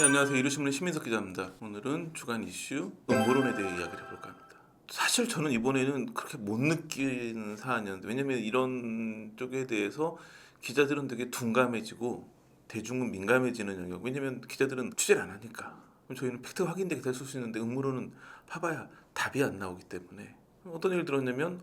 네, 안녕하세요. 이루신문의 신민석 기자입니다. 오늘은 주간 이슈 음모론에 대해 이야기를 해볼까 합니다. 사실 저는 이번에는 그렇게 못 느끼는 사안이었는데, 왜냐면 이런 쪽에 대해서 기자들은 되게 둔감해지고 대중은 민감해지는 영역. 왜냐면 기자들은 취재를 안 하니까. 그럼 저희는 팩트가 확인되게 될 수 있는데 음모론은 파봐야 답이 안 나오기 때문에. 어떤 일을 들었냐면,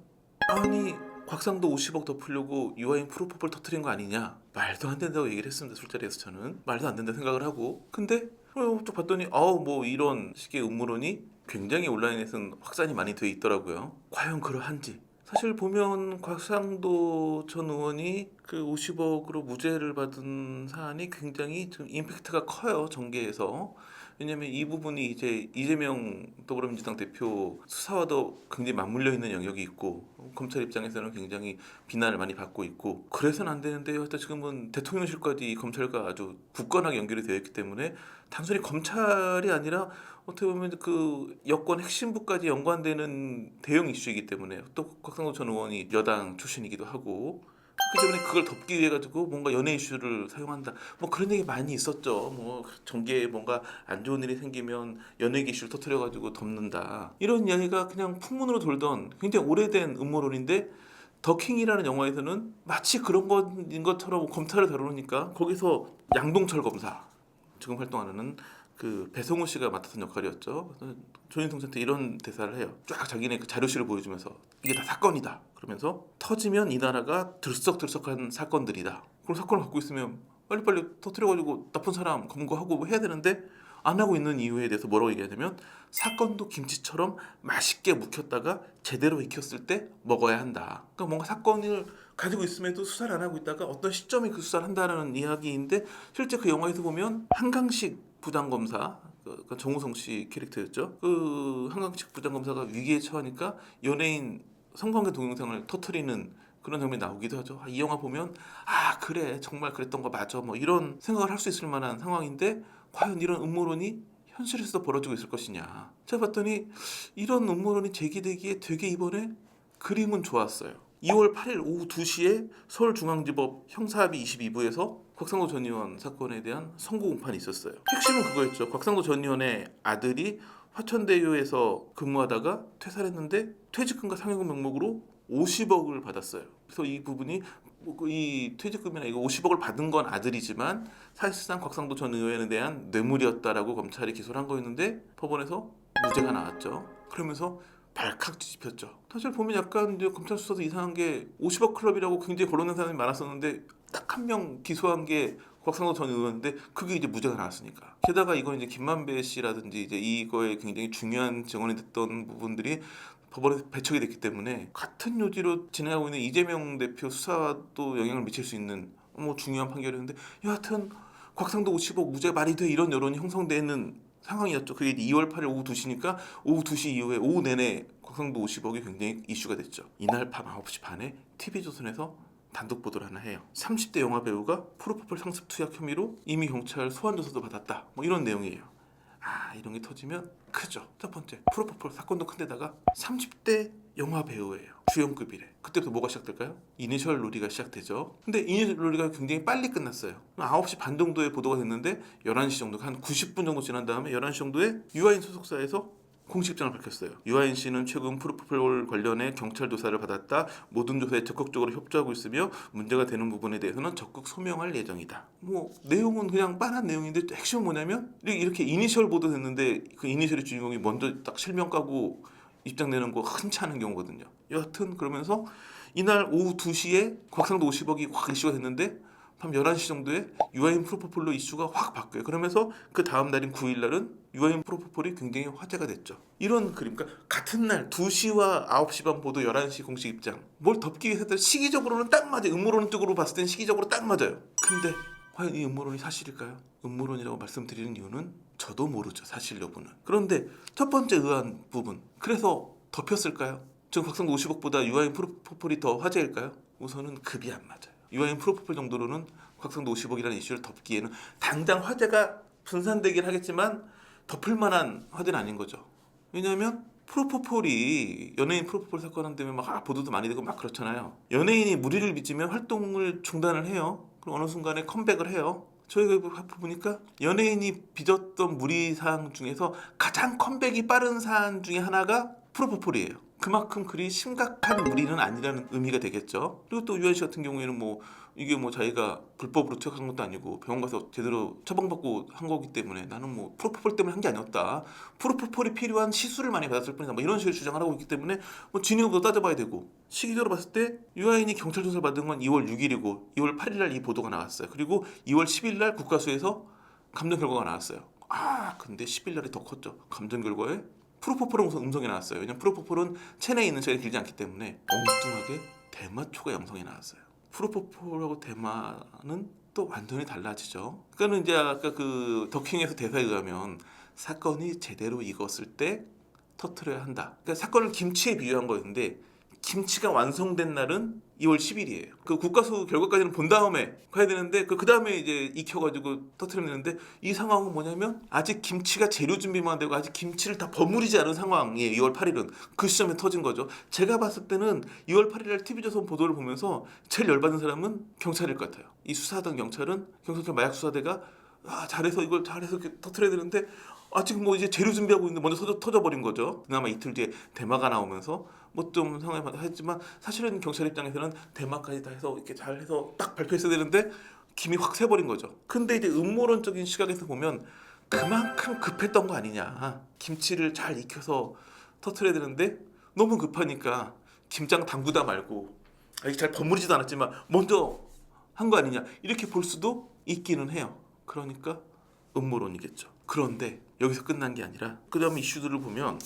아니 곽상도 50억 더 풀려고 유아인 프로포폴 터트린 거 아니냐, 말도 안 된다고 얘기를 했습니다. 술자리에서 저는 말도 안 된다 생각을 하고, 근데 또 봤더니 뭐 이런 식의 음모론이 굉장히 온라인에서는 확산이 많이 돼 있더라고요. 과연 그러한지. 사실 보면 곽상도 전 의원이 그 50억으로 무죄를 받은 사안이 굉장히 좀 임팩트가 커요, 정계에서. 왜냐면 이 부분이 이제 이재명 더불어민주당 대표 수사와도 굉장히 맞물려 있는 영역이 있고, 검찰 입장에서는 굉장히 비난을 많이 받고 있고, 그래서는 안 되는데요. 하여튼 지금은 대통령실까지 검찰과 아주 굳건하게 연결이 되어 있기 때문에 단순히 검찰이 아니라 어떻게 보면 그 여권 핵심부까지 연관되는 대형 이슈이기 때문에, 또 곽상도 전 의원이 여당 출신이기도 하고, 그렇기 때문에 그걸 덮기 위해 가지고 뭔가 연예 이슈를 사용한다, 뭐 그런 얘기 많이 있었죠. 뭐 정계에 뭔가 안 좋은 일이 생기면 연예 이슈를 터뜨려 가지고 덮는다, 이런 이야기가 그냥 풍문으로 돌던 굉장히 오래된 음모론인데, 더킹이라는 영화에서는 마치 그런 것인 것처럼 검찰을 다루니까 거기서 양동철 검사, 지금 활동하는 그 배성우 씨가 맡았던 역할이었죠. 조인성 씨한테 이런 대사를 해요. 쫙 자기네 그 자료실을 보여주면서 이게 다 사건이다, 그러면서 터지면 이 나라가 들썩들썩한 사건들이다. 그런 사건을 갖고 있으면 빨리빨리 터뜨려가지고 나쁜 사람 검거하고 뭐 해야 되는데, 안 하고 있는 이유에 대해서 뭐라고 얘기하냐면, 사건도 김치처럼 맛있게 묵혔다가 제대로 익혔을 때 먹어야 한다. 그러니까 뭔가 사건을 가지고 있음에도 수사를 안 하고 있다가 어떤 시점에 그 수사를 한다는 이야기인데, 실제 그 영화에서 보면 한강식 부장검사, 그 정우성 씨 캐릭터였죠. 그 한강식 부장검사가 위기에 처하니까 연예인 성관계 동영상을 터트리는 그런 장면이 나오기도 하죠. 이 영화 보면 그래 정말 그랬던 거 맞아, 뭐 이런 생각을 할 수 있을 만한 상황인데, 과연 이런 음모론이 현실에서도 벌어지고 있을 것이냐. 제가 봤더니 이런 음모론이 제기되기에 되게 이번에 그림은 좋았어요. 2월 8일 오후 2시에 서울중앙지법 형사합의 22부에서 곽상도 전 의원 사건에 대한 선고 공판이 있었어요. 핵심은 그거였죠. 곽상도 전 의원의 아들이 화천대유에서 근무하다가 퇴사를 했는데 퇴직금과 상여금 명목으로 50억을 받았어요. 그래서 이 부분이 이 퇴직금이나 이거 50억을 받은 건 아들이지만 사실상 곽상도 전 의원에 대한 뇌물이었다라고 검찰이 기소를 한 거였는데, 법원에서 무죄가 나왔죠. 그러면서 발칵 뒤집혔죠. 사실 보면 약간 이제 검찰 수사도 이상한 게, 50억 클럽이라고 굉장히 거론된 사람이 많았었는데 딱 한 명 기소한 게 곽상도 전 의원인데, 그게 이제 무죄가 나왔으니까. 게다가 이건 이제 김만배 씨라든지 이제 이거에 굉장히 중요한 증언이 됐던 부분들이 법원에서 배척이 됐기 때문에, 같은 요지로 진행하고 있는 이재명 대표 수사도 영향을 미칠 수 있는 뭐 중요한 판결이었는데, 여하튼 곽상도 50억 무죄 말이 돼, 이런 여론이 형성되는 상황이었죠. 그게 2월 8일 오후 2시니까 오후 2시 이후에 오후 내내 곽상도 50억이 굉장히 이슈가 됐죠. 이날 밤 9시 반에 TV조선에서 단독 보도를 하나 해요. 30대 영화 배우가 프로포폴 상습 투약 혐의로 이미 경찰 소환 조사도 받았다, 뭐 이런 내용이에요. 이런 게 터지면 크죠. 첫 번째, 프로포폴 사건도 큰데다가 30대 영화 배우예요. 주연급이래. 그때부터 뭐가 시작될까요? 이니셜 놀이가 시작되죠. 근데 이니셜 놀이가 굉장히 빨리 끝났어요. 9시 반 정도에 보도가 됐는데 11시 정도, 한 90분 정도 지난 다음에 11시 정도에 유아인 소속사에서 공식 입장을 밝혔어요. 유아인 씨는 최근 프로포폴 관련해 경찰 조사를 받았다. 모든 조사에 적극적으로 협조하고 있으며 문제가 되는 부분에 대해서는 적극 소명할 예정이다. 뭐 내용은 그냥 빤한 내용인데, 핵심은 뭐냐면 이렇게 이니셜 보도됐는데 그 이니셜의 주인공이 먼저 딱 실명 까고 입장내는 거 흔치 않은 경우거든요. 여하튼 그러면서 이날 오후 2시에 곽상도 50억이 확 이슈가 됐는데, 밤 11시 정도에 유아인 프로포폴로 이슈가 확 바뀌어요. 그러면서 그 다음 날인 9일 날은 유아인 프로포폴이 굉장히 화제가 됐죠. 이런 그림, 그러니까 같은 날 2시와 9시 반 보도, 11시 공식 입장, 뭘 덮기 위해서 시기적으로는 딱 맞아요. 음모론 쪽으로 봤을 땐 시기적으로 딱 맞아요. 근데 과연 이 음모론이 사실일까요? 음모론이라고 말씀드리는 이유는 저도 모르죠, 사실 여부는. 그런데 첫 번째 의아한 부분, 그래서 덮였을까요? 지금 곽상도 50억보다 유아인 프로포폴이 더 화제일까요? 우선은 급이 안 맞아요. 유아인 프로포폴 정도로는 곽상도 50억이라는 이슈를 덮기에는 당장 화제가 분산되긴 하겠지만 덮을 만한 화제는 아닌 거죠. 왜냐하면 프로포폴이, 연예인 프로포폴 사건 때문에 막 보도도 많이 되고 막 그렇잖아요. 연예인이 무리를 빚으면 활동을 중단을 해요. 그럼 어느 순간에 컴백을 해요. 저희가 보니까 연예인이 빚었던 무리 사항 중에서 가장 컴백이 빠른 사안 중에 하나가 프로포폴이에요. 그만큼 그리 심각한 무리는 아니라는 의미가 되겠죠. 그리고 또 유한 씨 같은 경우에는 뭐 이게 뭐 자기가 불법으로 투약한 것도 아니고 병원 가서 제대로 처방받고 한 거기 때문에 나는 뭐 프로포폴 때문에 한 게 아니었다. 프로포폴이 필요한 시술을 많이 받았을 뿐이다. 뭐 이런 식으로 주장을 하고 있기 때문에 뭐 진위도 따져봐야 되고, 시기적으로 봤을 때 유아인이 경찰 조사를 받은 건 2월 6일이고 2월 8일 날 이 보도가 나왔어요. 그리고 2월 10일 날 국가수에서 감정 결과가 나왔어요. 근데 10일 날이 더 컸죠. 감정 결과에 프로포폴은 우선 음성이 나왔어요. 왜냐면 프로포폴은 체내에 있는 시간이 길지 않기 때문에 엉뚱하게 대마초가 양성이 나왔어요. 프로포폴하고 대마는 또 완전히 달라지죠. 그러니까 이제 아까 그 더킹에서 대사에 의하면 사건이 제대로 익었을 때 터트려야 한다. 그러니까 사건을 김치에 비유한 거였는데 김치가 완성된 날은 2월 10일이에요. 그 국가수 결과까지는 본 다음에 가야 되는데 그 다음에 이제 익혀가지고 터트리면 되는데 이 상황은 뭐냐면 아직 김치가 재료 준비만 되고 아직 김치를 다 버무리지 않은 상황이에요. 2월 8일은 그 시점에 터진 거죠. 제가 봤을 때는 2월 8일 날 TV조선 보도를 보면서 제일 열받은 사람은 경찰일 것 같아요. 이 수사하던 경찰은 경찰청 마약수사대가 잘해서 이걸 잘해서 이렇게 터트려야 되는데 지금 뭐 이제 재료 준비하고 있는데 먼저 터져버린 거죠. 그나마 이틀 뒤에 대마가 나오면서 뭐 좀 상황이 했지만 사실은 경찰 입장에서는 대마까지 다 해서 이렇게 잘 해서 딱 발표했어야 되는데 김이 확 새버린 거죠. 근데 이제 음모론적인 시각에서 보면 그만큼 급했던 거 아니냐. 김치를 잘 익혀서 터트려야 되는데 너무 급하니까 김장 담그다 말고 아직 잘 버무리지도 않았지만 먼저 한 거 아니냐. 이렇게 볼 수도 있기는 해요. 그러니까 음모론이겠죠. 그런데 여기서 끝난 게 아니라 그 다음 이슈들을 보면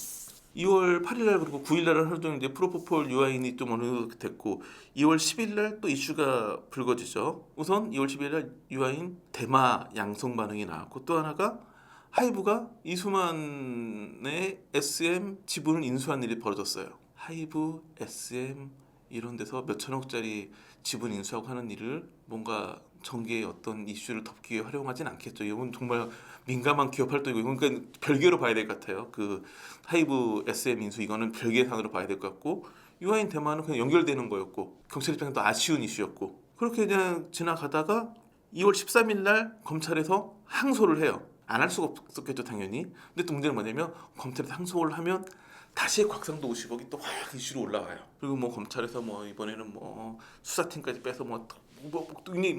2월 8일날 그리고 9일날은 하루 종일 이제 프로포폴 유아인이 좀 어느 정도 됐고 2월 10일날 또 이슈가 불거지죠. 우선 2월 10일날 유아인 대마 양성 반응이 나왔고 또 하나가 하이브가 이수만의 SM 지분을 인수한 일이 벌어졌어요. 하이브, SM 이런 데서 몇 천억짜리 지분 인수하고 하는 일을 뭔가 정계의 어떤 이슈를 덮기 위해 활용하진 않겠죠. 이건 정말 민감한 기업 활동이고 그러니까 별개로 봐야 될 것 같아요. 그 하이브 SM 인수 이거는 별개의 산으로 봐야 될 것 같고 유아인 대만은 그냥 연결되는 거였고 경찰 입장에서 또 아쉬운 이슈였고 그렇게 그냥 지나가다가 2월 13일 날 검찰에서 항소를 해요. 안 할 수가 없었겠죠 당연히. 근데 또 문제는 뭐냐면 검찰에서 항소를 하면 다시 곽상도 50억이 또 확 이슈로 올라와요. 그리고 뭐 검찰에서 뭐 이번에는 뭐 수사팀까지 빼서 뭐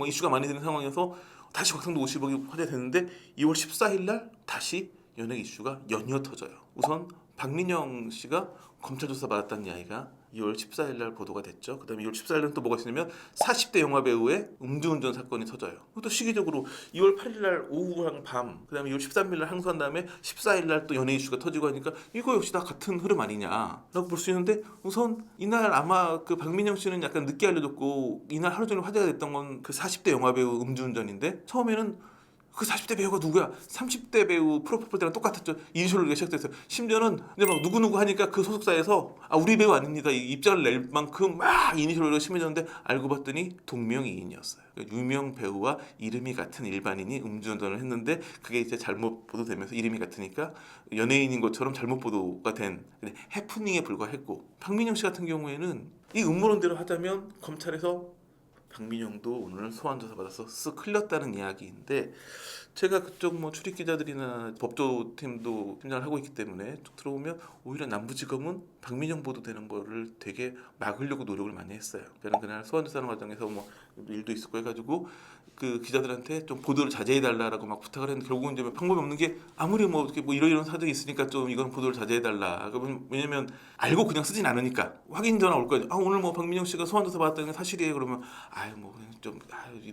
이슈가 많이 되는 상황에서 다시 곽상도 50억이 화제되는데 2월 14일 날 다시 연예계 이슈가 연이어 터져요. 우선 박민영 씨가 검찰 조사 받았다는 이야기가 2월 14일 날 보도가 됐죠. 그다음에 2월 14일은 또 뭐가 있냐면 40대 영화 배우의 음주운전 사건이 터져요. 그것도 시기적으로 2월 8일 날 오후랑 밤, 그다음에 2월 13일 날 항소한 다음에 14일 날 또 연예 이슈가 터지고 하니까 이거 역시 다 같은 흐름 아니냐라고 볼 수 있는데 우선 이날 아마 그 박민영 씨는 약간 늦게 알려졌고 이날 하루 종일 화제가 됐던 건 그 40대 영화 배우 음주운전인데 처음에는 그 40대 배우가 누구야? 30대 배우 프로포폴 때랑 똑같았죠. 이니셜로 시작됐어요. 심지어는 이제 막 누구누구 하니까 그 소속사에서 우리 배우 아닙니다. 이 입장을 낼 만큼 막 이니셜로 심해졌는데 알고 봤더니 동명이인이었어요. 유명 배우와 이름이 같은 일반인이 음주운전을 했는데 그게 이제 잘못 보도되면서 이름이 같으니까 연예인인 것처럼 잘못 보도가 된 해프닝에 불과했고 박민영 씨 같은 경우에는 이 음모론대로 하자면 검찰에서 박민영도 오늘 소환 조사 받아서 쓱 흘렸다는 이야기인데 제가 그쪽 뭐 출입 기자들이나 법조팀도 팀장을 하고 있기 때문에 쭉 들어보면 오히려 남부지검은 박민영 보도되는 거를 되게 막으려고 노력을 많이 했어요. 그날 소환 조사하는 과정에서 뭐 일도 있었고 해가지고 그 기자들한테 좀 보도를 자제해달라라고 막 부탁을 했는데 결국은 이제 방법이 없는 게 아무리 뭐 이렇게 뭐 이런 사정이 있으니까 좀 이건 보도를 자제해달라. 왜냐면 알고 그냥 쓰진 않으니까 확인 전화 올 거예요. 오늘 뭐 박민영 씨가 소환 조사 받았다는 게 사실이에요. 그러면 뭐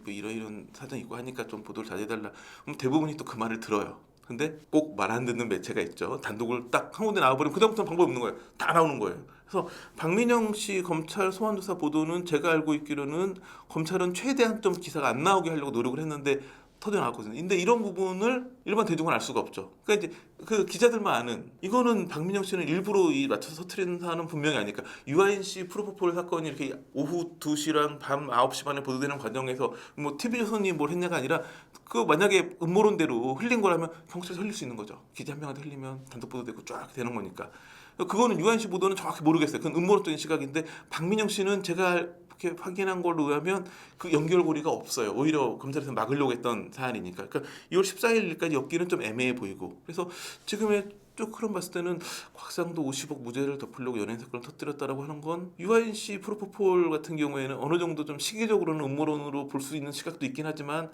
이런 사정이 있고 하니까 좀 보도를 자제해달라. 그럼 대부분이 또 그 말을 들어요. 근데 꼭 말 안 듣는 매체가 있죠. 단독을 딱 한 군데 나와버리면 그다음부터는 방법이 없는 거예요. 다 나오는 거예요. 그래서 박민영 씨 검찰 소환조사 보도는 제가 알고 있기로는 검찰은 최대한 좀 기사가 안 나오게 하려고 노력을 했는데 터져나왔거든요. 근데 이런 부분을 일반 대중은 알 수가 없죠. 그러니까 이제 그 기자들만 아는 이거는 박민영 씨는 일부러 맞춰서 터트리는 사안은 분명히 아니까 유아인 씨 프로포폴 사건이 이렇게 오후 2시랑 밤 9시 반에 보도되는 과정에서 뭐 TV조선이 뭘 했냐가 아니라 그 만약에 음모론대로 흘린 거라면 경찰에서 흘릴 수 있는 거죠. 기자 한 명한테 흘리면 단독 보도되고 쫙 되는 거니까. 그거는 유아인 씨 보도는 정확히 모르겠어요. 그건 음모론적인 시각인데 박민영 씨는 제가 그렇게 확인한 걸로 의하면 그 연결고리가 없어요. 오히려 검찰에서 막으려고 했던 사안이니까. 그러니까 2월 14일까지 엮기는 좀 애매해 보이고. 그래서 지금의 쭉 흐름 봤을 때는 곽상도 50억 무죄를 덮으려고 연예인 사건을 터뜨렸다라고 하는 건 유아인 씨 프로포폴 같은 경우에는 어느 정도 좀 시기적으로는 음모론으로 볼 수 있는 시각도 있긴 하지만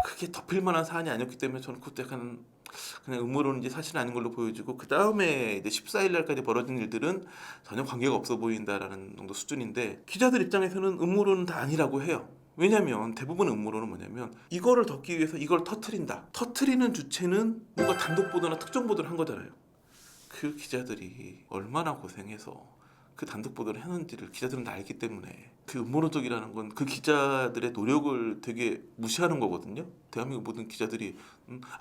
크게 덮일 만한 사안이 아니었기 때문에 저는 그것도 약간 그냥 음모론인지 사실은 아닌 걸로 보여지고, 그 다음에 이제 14일 날까지 벌어진 일들은 전혀 관계가 없어 보인다라는 정도 수준인데, 기자들 입장에서는 음모론은 다 아니라고 해요. 왜냐면 대부분의 음모론은 뭐냐면 이거를 덮기 위해서 이걸 터트린다. 터트리는 주체는 뭔가 단독 보도나 특정 보도를 한 거잖아요. 그 기자들이 얼마나 고생해서 그 단독 보도를 했는지를 기자들은 다 알기 때문에 그 음모론적이라는 건 그 기자들의 노력을 되게 무시하는 거거든요. 대한민국 모든 기자들이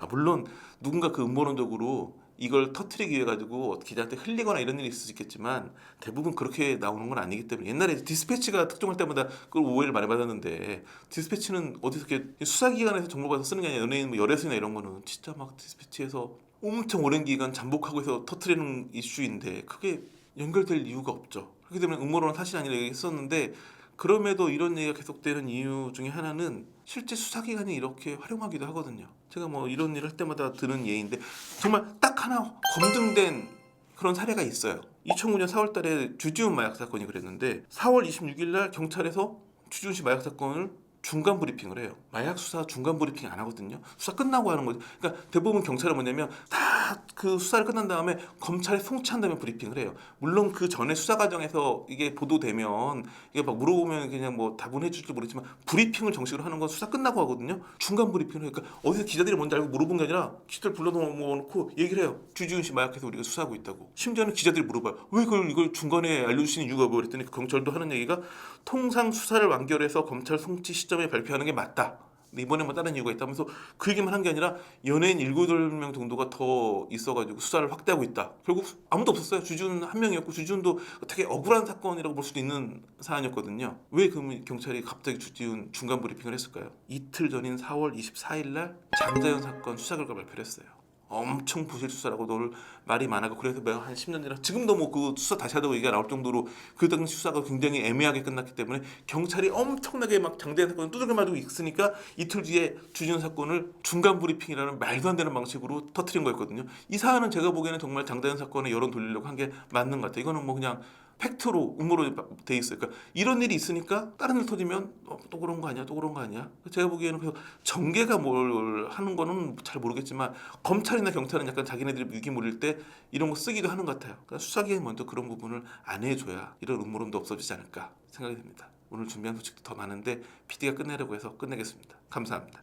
물론 누군가 그 음모론적으로 이걸 터트리기 위해 가지고 기자한테 흘리거나 이런 일이 있을 수 있겠지만 대부분 그렇게 나오는 건 아니기 때문에, 옛날에 디스패치가 특종할 때마다 그걸 오해를 많이 받았는데, 디스패치는 어디서 이렇게 수사기관에서 정보받아서 쓰는 게 아니라 연예인 뭐 열애서나 이런 거는 진짜 막 디스패치에서 엄청 오랜 기간 잠복하고 해서 터트리는 이슈인데 그게 연결될 이유가 없죠. 그렇기 때문에 음모론은 사실 아니라 얘기했었는데, 그럼에도 이런 얘기가 계속되는 이유 중에 하나는 실제 수사기관이 이렇게 활용하기도 하거든요. 제가 뭐 이런 일을 할 때마다 드는 예인데 정말 딱 하나 검증된 그런 사례가 있어요. 2009년 4월 달에 주지훈 마약 사건이 그랬는데 4월 26일 날 경찰에서 주지훈 씨 마약 사건을 중간 브리핑을 해요. 마약 수사 중간 브리핑 안 하거든요. 수사 끝나고 하는 거죠. 그러니까 대부분 경찰은 뭐냐면 다 그 수사를 끝난 다음에 검찰에 송치한 다음에 브리핑을 해요. 물론 그 전에 수사 과정에서 이게 보도되면 이게 막 물어보면 그냥 뭐 답은 해줄지 모르지만 브리핑을 정식으로 하는 건 수사 끝나고 하거든요. 중간 브리핑을 하니까 어디서 기자들이 뭔지 알고 물어본 게 아니라 기자들 불러놓고 얘기를 해요. 주지훈 씨 마약해서 우리가 수사하고 있다고. 심지어는 기자들이 물어봐요. 왜 이걸 중간에 알려주시는 이유가 뭐 그랬더니 그 경찰도 하는 얘기가 통상 수사를 완결해서 검찰 송치 시점에 발표하는 게 맞다. 근데 이번에 뭐 다른 이유가 있다면서 그 얘기만 한 게 아니라 연예인 7-8명 정도가 더 있어가지고 수사를 확대하고 있다. 결국 아무도 없었어요. 주지훈 한 명이었고, 주지훈도 되게 억울한 사건이라고 볼 수도 있는 사안이었거든요. 왜 그러면 경찰이 갑자기 주지훈 중간 브리핑을 했을까요? 이틀 전인 4월 24일 날 장자연 사건 수사 결과 발표를 했어요. 엄청 부실 수사라고 늘 말이 많아고, 그래서 내가 한 10년 전이라 지금도 뭐 그 수사 다시 하다고 얘기가 나올 정도로 그 당시 수사가 굉장히 애매하게 끝났기 때문에 경찰이 엄청나게 막 장대현 사건을 두들겨 맞고 있으니까 이틀 뒤에 주지훈 사건을 중간 브리핑이라는 말도 안 되는 방식으로 터트린 거였거든요. 이 사안은 제가 보기에는 정말 장대현 사건에 여론 돌리려고 한 게 맞는 것 같아요. 이거는 뭐 그냥 팩트로 음모로 돼 있어요. 그러니까 이런 일이 있으니까 다른 일 터지면 또 그런 거 아니야, 또 그런 거 아니야. 제가 보기에는 그래서 정계가 뭘 하는 거는 잘 모르겠지만 검찰이나 경찰은 약간 자기네들이 위기 물릴 때 이런 거 쓰기도 하는 것 같아요. 그러니까 수사기관이 먼저 그런 부분을 안 해줘야 이런 음모론도 없어지지 않을까 생각이 듭니다. 오늘 준비한 소식도 더 많은데 PD가 끝내려고 해서 끝내겠습니다. 감사합니다.